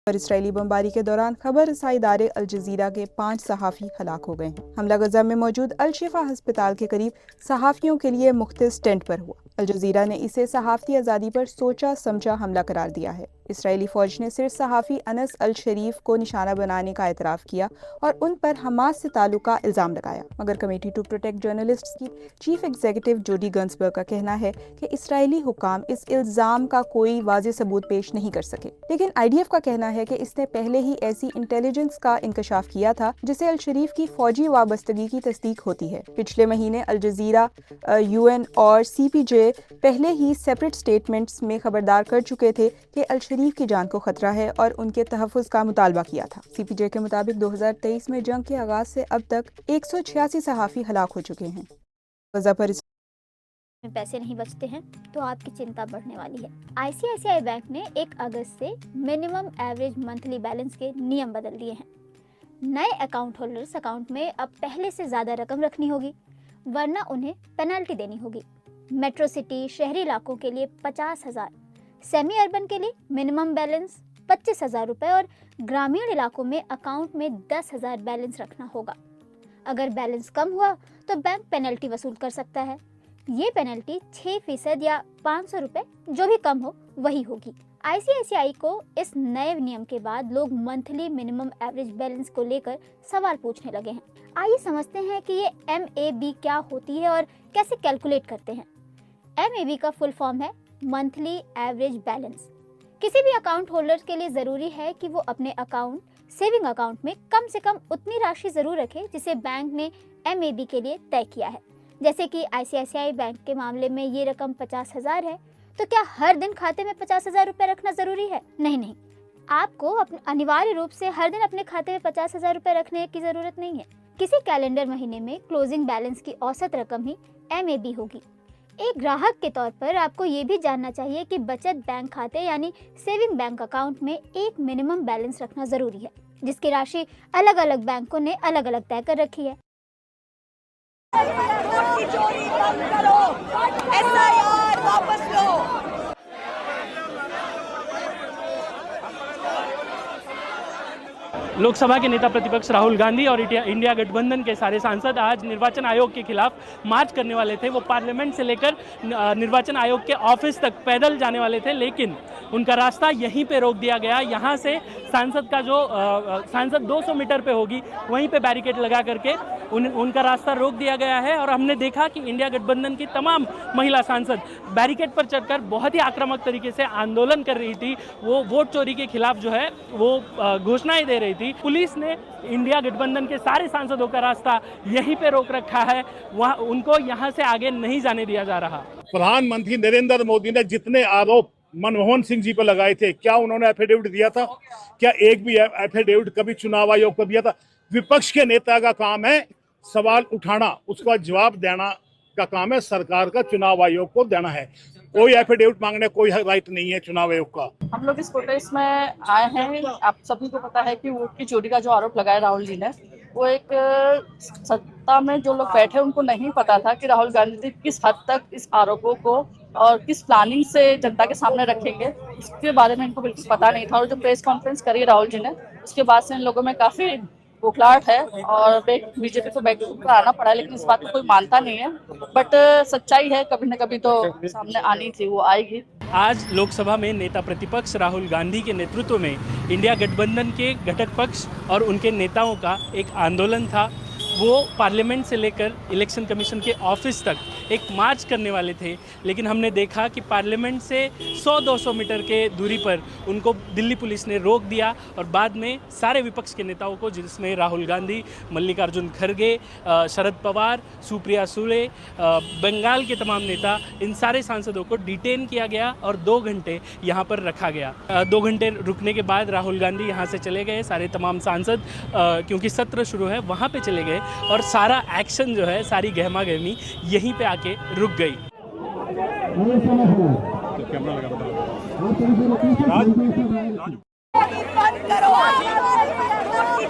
पर इस्राएली बमबारी के दौरान खबर रसाई इदारे अल जजीरा के 5 सहाफ़ी हलाक हो गए हैं। हमला गजा में मौजूद अल शिफा अस्पताल के करीब सहाफ़ियों के लिए मुख्तस टेंट पर हुआ। अल जजीरा ने इसे सहाफ़ती आज़ादी पर सोचा समझा हमला करार दिया है। इसराइली फौज ने सिर्फ सहाफ़ी अनस अल शरीफ को निशाना बनाने का एतराफ़ किया और उन पर हमास से ताल्लुक़ का इल्ज़ाम लगाया, मगर कमेटी टू प्रोटेक्ट जर्नलिस्ट्स की चीफ एग्जीक्यूटिव जोडी गन्सबर्ग का कहना है कि इसराइली हुकाम इस इल्ज़ाम का कोई वाज़ेह सबूत पेश नहीं कर सके। लेकिन IDF का कहना है कि इसने पहले ही ऐसी इंटेलिजेंस का इंकशाफ किया था जिसे अल शरीफ की फौजी वाबस्तगी की तस्दीक होती है। पिछले महीने अल जजीरा, UN और CPJ पहले ही सेपरेट स्टेटमेंट्स में खबरदार कर चुके थे कि अल शरीफ की जान को खतरा है और उनके तहफ़्फ़ुज़ का मुतालबा किया था। CPJ के मुताबिक 2023 में जंग के आगाज से अब तक 186 सहाफ़ी हलाक हो चुके हैं। गजा पर में पैसे नहीं बचते हैं तो आपकी चिंता बढ़ने वाली है। ICICI बैंक ने 1 अगस्त से मिनिमम एवरेज मंथली बैलेंस के नियम बदल दिए हैं। नए अकाउंट होल्डर्स अकाउंट में अब पहले से ज़्यादा रकम रखनी होगी, वरना उन्हें पेनल्टी देनी होगी। मेट्रो सिटी शहरी इलाकों के लिए 50,000, सेमी अर्बन के लिए मिनिमम बैलेंस 25,000 रुपये और ग्रामीण इलाकों में अकाउंट में 10,000 बैलेंस रखना होगा। अगर बैलेंस कम हुआ तो बैंक पेनल्टी वसूल कर सकता है। ये पेनल्टी 6% या 500 रुपये, जो भी कम हो वही होगी। ICICI को इस नए नियम के बाद लोग मंथली मिनिमम एवरेज बैलेंस को लेकर सवाल पूछने लगे हैं। आइए समझते हैं कि ये MAB क्या होती है और कैसे कैलकुलेट करते हैं। MAB का फुल फॉर्म है मंथली एवरेज बैलेंस। किसी भी अकाउंट होल्डर के लिए ज़रूरी है कि वो अपने सेविंग अकाउंट में कम से कम उतनी राशि ज़रूर रखे जिसे बैंक ने MAB के लिए तय किया है। जैसे कि ICICI बैंक के मामले में ये रकम 50,000 है, तो क्या हर दिन खाते में 50,000 रुपये रखना ज़रूरी है? नहीं, आपको अनिवार्य रूप से हर दिन अपने खाते में 50,000 रुपये रखने की ज़रूरत नहीं है। किसी कैलेंडर महीने में क्लोजिंग बैलेंस की औसत रकम ही MAB होगी। एक ग्राहक के तौर पर आपको ये भी जानना चाहिए कि बचत बैंक खाते यानी सेविंग बैंक अकाउंट में एक मिनिमम बैलेंस रखना ज़रूरी है, जिसकी राशि अलग अलग बैंकों ने अलग अलग तय कर रखी है। वोट की चोरी बंद करो, SIR वापस लो। लोकसभा के नेता प्रतिपक्ष राहुल गांधी और इंडिया गठबंधन के सारे सांसद आज निर्वाचन आयोग के खिलाफ मार्च करने वाले थे। वो पार्लियामेंट से लेकर निर्वाचन आयोग के ऑफिस तक पैदल जाने वाले थे, लेकिन उनका रास्ता यहीं पे रोक दिया गया। यहाँ से सांसद 200 मीटर पे होगी, वहीं पे बैरिकेड लगा करके उनका रास्ता रोक दिया गया है। और हमने देखा कि इंडिया गठबंधन की तमाम महिला सांसद बैरिकेड पर चढ़कर बहुत ही आक्रामक तरीके से आंदोलन कर रही थी। वो वोट चोरी के खिलाफ जो है वो घोषणाएं दे रही थी। पुलिस ने इंडिया गठबंधन के सारे सांसदों का रास्ता यहीं पे रोक रखा है, वहाँ उनको यहाँ से आगे नहीं जाने दिया जा रहा। प्रधानमंत्री नरेंद्र मोदी ने जितने आरोप मनमोहन सिंह जी पर लगाए थे, क्या उन्होंने एफिडेविट दिया था? क्या एक भी एफिडेविट कभी चुनाव आयोग को दिया था? विपक्ष के नेता का काम है सवाल उठाना, उसका जवाब देना का काम है सरकार का, चुनाव आयोग को देना है। कोई एफिडेविट मांगने कोई राइट नहीं है चुनाव आयोग का। हम लोग इस प्रोटेस्ट में आए हैं। आप सभी को पता है कि वोट की चोरी का जो आरोप लगाया राहुल जी ने, वो एक सत्ता में जो लोग बैठे उनको नहीं पता था कि राहुल गांधी किस हद तक इस आरोपों को और किस प्लानिंग से जनता के सामने रखेंगे, इसके बारे में इनको बिल्कुल पता नहीं था। और जो प्रेस कॉन्फ्रेंस करी राहुल जी ने, उसके बाद से इन लोगों में काफी बुखलाहट है और बीजेपी को बैकफुट पर आना पड़ा, लेकिन इस बात को कोई मानता नहीं है। बट सच्चाई है, कभी न कभी तो सामने आनी थी, वो आएगी। आज लोकसभा में नेता प्रतिपक्ष राहुल गांधी के नेतृत्व में इंडिया गठबंधन के घटक पक्ष और उनके नेताओं का एक आंदोलन था। वो पार्लियामेंट से लेकर इलेक्शन कमीशन के ऑफिस तक एक मार्च करने वाले थे, लेकिन हमने देखा कि पार्लियामेंट से 100-200 मीटर के दूरी पर उनको दिल्ली पुलिस ने रोक दिया और बाद में सारे विपक्ष के नेताओं को, जिसमें राहुल गांधी, मल्लिकार्जुन खड़गे, शरद पवार, सुप्रिया सुले, बंगाल के तमाम नेता, इन सारे सांसदों को डिटेन किया गया और 2 घंटे यहाँ पर रखा गया। 2 घंटे रुकने के बाद राहुल गांधी यहाँ से चले गए, सारे तमाम सांसद क्योंकि सत्र शुरू है वहाँ पे चले गए और सारा एक्शन जो है, सारी गहमा गहमी यहीं पे आके रुक गई। बंद करो।